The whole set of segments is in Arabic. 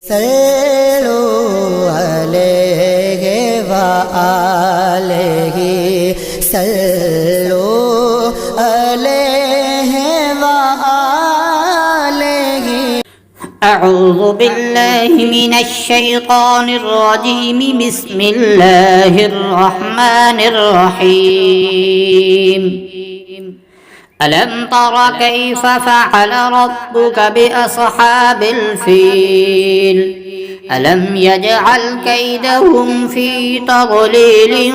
صلوا عليه وآله صلوا عليه وآله. أعوذ بالله من الشيطان الرجيم. بسم الله الرحمن الرحيم. ألم تر كيف فعل ربك بأصحاب الفيل؟ ألم يجعل كيدهم في تضليل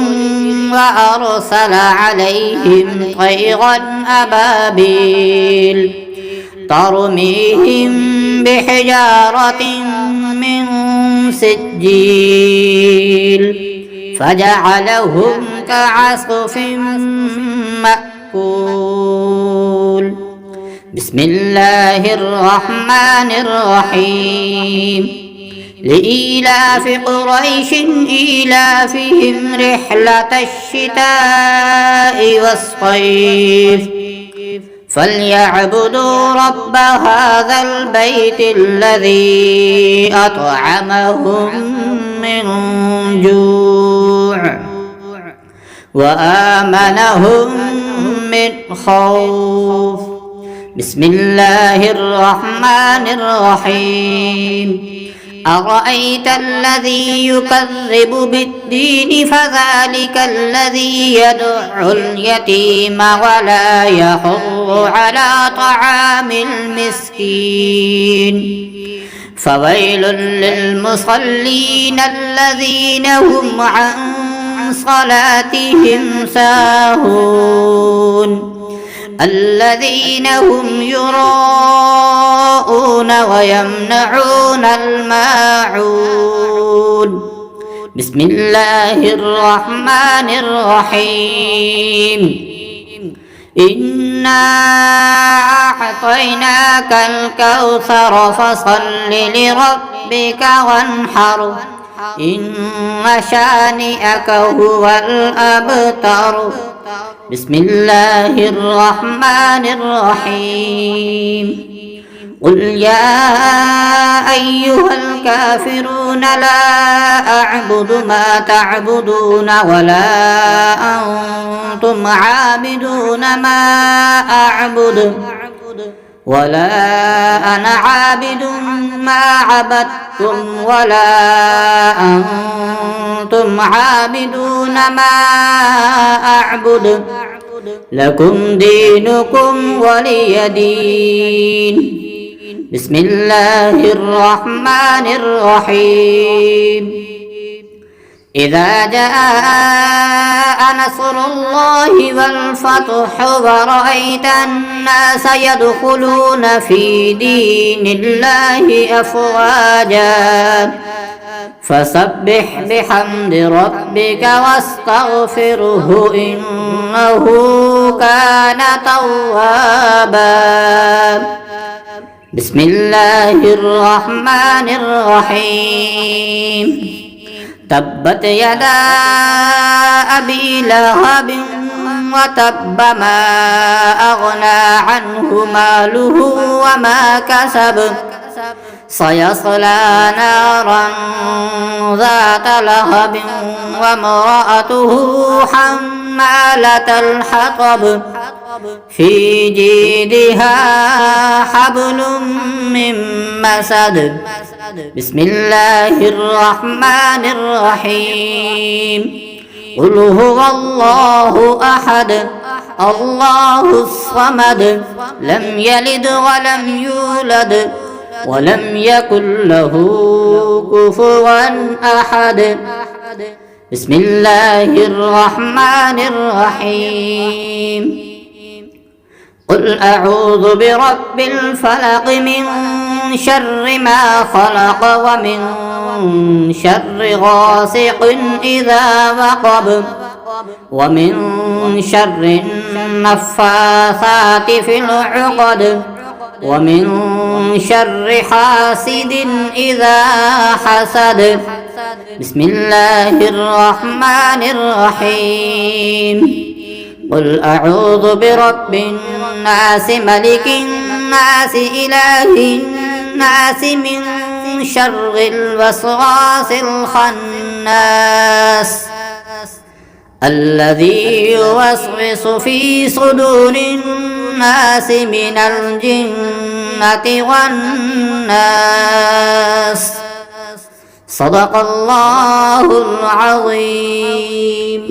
وأرسل عليهم طيرا أبابيل ترميهم بحجارة من سجيل فجعلهم كعصف مأكول. بسم الله الرحمن الرحيم. لإيلاف قريش إيلافهم رحلة الشتاء والصيف فليعبدوا رب هذا البيت الذي أطعمهم من جوع وآمنهم من خوف. بسم الله الرحمن الرحيم. أرأيت الذي يكذب بالدين فذلك الذي يدعو اليتيم ولا يحض على طعام المسكين فويل للمصلين الذين هم عن صلاتهم ساهون الذين هم يراءون ويمنعون الماعون. بسم الله الرحمن الرحيم. إنا أعطيناك الكوثر فصل لربك وانحر إن شانئك هو الأبتر. بسم الله الرحمن الرحيم. قل يا أيها الكافرون لا أعبد ما تعبدون ولا أنتم عابدون ما أعبد ولا أنا عابد ما عبدتم ولا أنتم عابدون ما أعبد لكم دينكم ولي دين. بسم الله الرحمن الرحيم. إذا جاء نصر الله والفتح ورأيت الناس يدخلون في دين الله أفواجا فسبح بحمد ربك واستغفره إنه كان توابا. بسم الله الرحمن الرحيم. تبت يدا أبي لهب وتب ما أغنى عنه ماله وما كسب سيصلى نارا ذات لهب وامرأته حمالة الحطب في جيدها حبل من مسد. بسم الله الرحمن الرحيم. قل هو الله أحد الله الصمد لم يلد ولم يولد ولم يكن له كفوا أحد. بسم الله الرحمن الرحيم. قل أعوذ برب الفلق من شر ما خلق ومن شر غاسق إذا وقب ومن شر النفاثات في العقد ومن شر حاسد إذا حسد. بسم الله الرحمن الرحيم. قل أعوذ برب الناس ملك الناس إله الناس من شر الوسواس الخناس الذي يوسوس في صدور الناس من الجنة والناس. صدق الله العظيم.